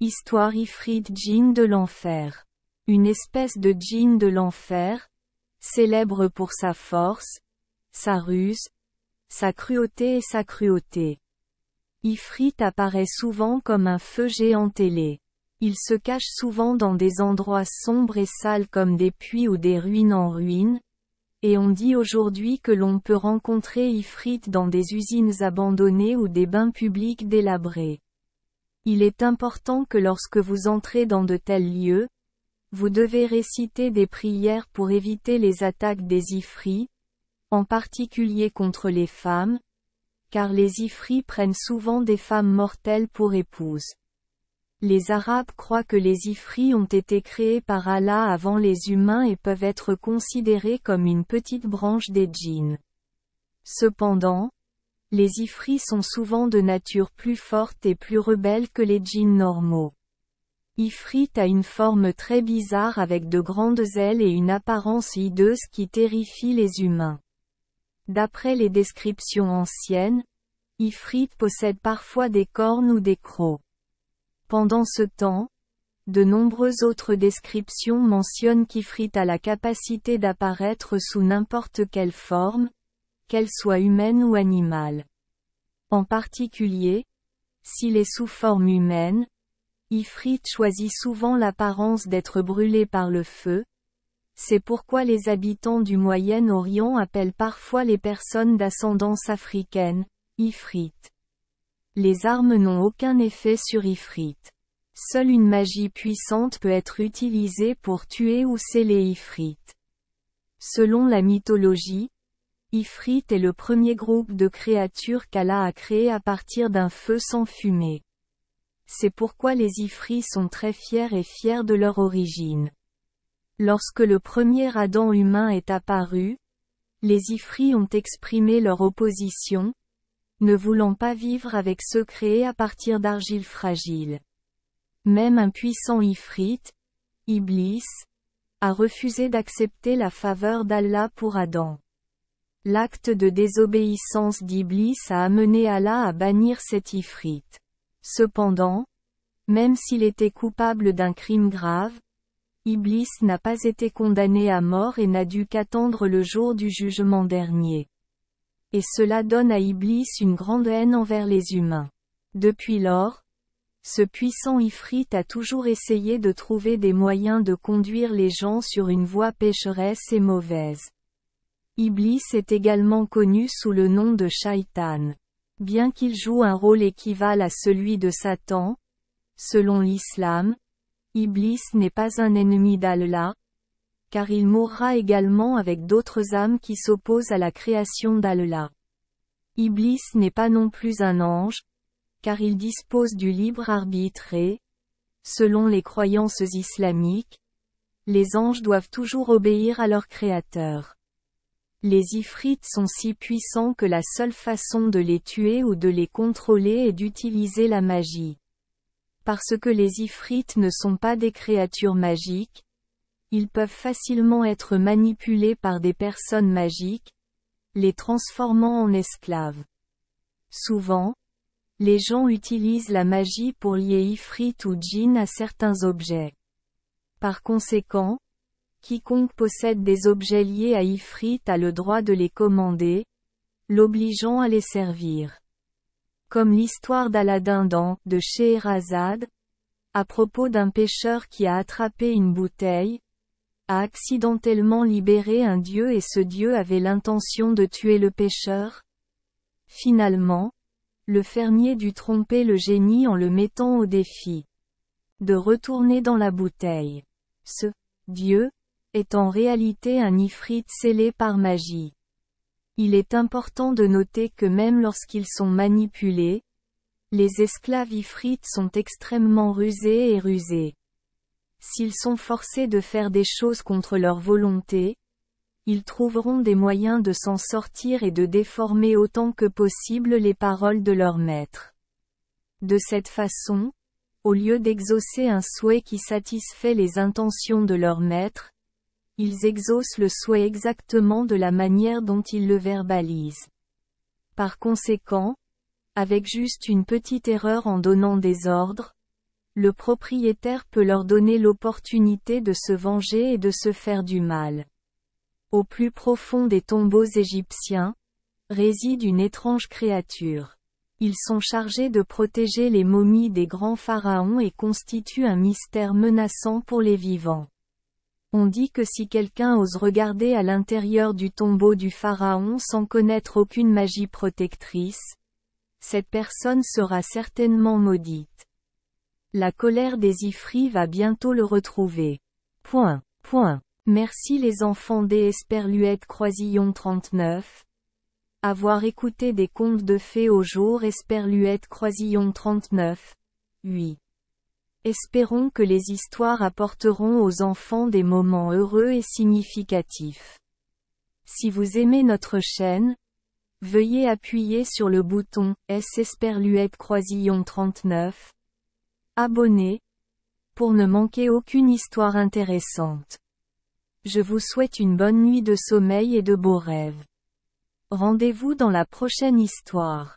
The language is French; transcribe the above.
Histoire Ifrit djinn de l'enfer. Une espèce de djinn de l'enfer, célèbre pour sa force, sa ruse, sa cruauté et sa cruauté. Ifrit apparaît souvent comme un feu géant ailé. Il se cache souvent dans des endroits sombres et sales comme des puits ou des ruines en ruine, et on dit aujourd'hui que l'on peut rencontrer Ifrit dans des usines abandonnées ou des bains publics délabrés. Il est important que lorsque vous entrez dans de tels lieux, vous devez réciter des prières pour éviter les attaques des Ifrits, en particulier contre les femmes, car les Ifrits prennent souvent des femmes mortelles pour épouses. Les Arabes croient que les Ifrits ont été créés par Allah avant les humains et peuvent être considérés comme une petite branche des djinns. Cependant, les Ifrits sont souvent de nature plus forte et plus rebelle que les djinns normaux. Ifrit a une forme très bizarre avec de grandes ailes et une apparence hideuse qui terrifie les humains. D'après les descriptions anciennes, Ifrit possède parfois des cornes ou des crocs. Pendant ce temps, de nombreuses autres descriptions mentionnent qu'Ifrit a la capacité d'apparaître sous n'importe quelle forme, qu'elle soit humaine ou animale. En particulier, s'il est sous forme humaine, Ifrit choisit souvent l'apparence d'être brûlé par le feu. C'est pourquoi les habitants du Moyen-Orient appellent parfois les personnes d'ascendance africaine, Ifrit. Les armes n'ont aucun effet sur Ifrit. Seule une magie puissante peut être utilisée pour tuer ou sceller Ifrit. Selon la mythologie, Ifrit est le premier groupe de créatures qu'Allah a créé à partir d'un feu sans fumée. C'est pourquoi les Ifrits sont très fiers de leur origine. Lorsque le premier Adam humain est apparu, les Ifrits ont exprimé leur opposition, ne voulant pas vivre avec ceux créés à partir d'argile fragile. Même un puissant Ifrit, Iblis, a refusé d'accepter la faveur d'Allah pour Adam. L'acte de désobéissance d'Iblis a amené Allah à bannir cet Ifrit. Cependant, même s'il était coupable d'un crime grave, Iblis n'a pas été condamné à mort et n'a dû qu'attendre le jour du jugement dernier. Et cela donne à Iblis une grande haine envers les humains. Depuis lors, ce puissant Ifrit a toujours essayé de trouver des moyens de conduire les gens sur une voie pécheresse et mauvaise. Iblis est également connu sous le nom de Shaitan. Bien qu'il joue un rôle équivalent à celui de Satan, selon l'islam, Iblis n'est pas un ennemi d'Allah, car il mourra également avec d'autres âmes qui s'opposent à la création d'Allah. Iblis n'est pas non plus un ange, car il dispose du libre arbitre et, selon les croyances islamiques, les anges doivent toujours obéir à leur créateur. Les Ifrits sont si puissants que la seule façon de les tuer ou de les contrôler est d'utiliser la magie. Parce que les Ifrits ne sont pas des créatures magiques, ils peuvent facilement être manipulés par des personnes magiques, les transformant en esclaves. Souvent, les gens utilisent la magie pour lier Ifrit ou djinn à certains objets. Par conséquent, quiconque possède des objets liés à Ifrit a le droit de les commander, l'obligeant à les servir. Comme l'histoire d'Aladin dans de Scheherazade, à propos d'un pêcheur qui a attrapé une bouteille, a accidentellement libéré un dieu et ce dieu avait l'intention de tuer le pêcheur. Finalement, le fermier dut tromper le génie en le mettant au défi de retourner dans la bouteille. Ce dieu est en réalité un Ifrit scellé par magie. Il est important de noter que même lorsqu'ils sont manipulés, les esclaves Ifrit sont extrêmement rusés et rusés. S'ils sont forcés de faire des choses contre leur volonté, ils trouveront des moyens de s'en sortir et de déformer autant que possible les paroles de leur maître. De cette façon, au lieu d'exaucer un souhait qui satisfait les intentions de leur maître, ils exaucent le souhait exactement de la manière dont ils le verbalisent. Par conséquent, avec juste une petite erreur en donnant des ordres, Le propriétaire peut leur donner l'opportunité de se venger et de se faire du mal. Au plus profond des tombeaux égyptiens, réside une étrange créature. Ils sont chargés de protéger les momies des grands pharaons et constituent un mystère menaçant pour les vivants. On dit que si quelqu'un ose regarder à l'intérieur du tombeau du pharaon sans connaître aucune magie protectrice, cette personne sera certainement maudite. La colère des Ifris va bientôt le retrouver. Merci les enfants des Esperluette Croisillon 39. Avoir écouté des contes de fées au jour Esperluette Croisillon 39. 8. Espérons que les histoires apporteront aux enfants des moments heureux et significatifs. Si vous aimez notre chaîne, veuillez appuyer sur le bouton S Esperluette Croisillon 39. Abonner, pour ne manquer aucune histoire intéressante. Je vous souhaite une bonne nuit de sommeil et de beaux rêves. Rendez-vous dans la prochaine histoire.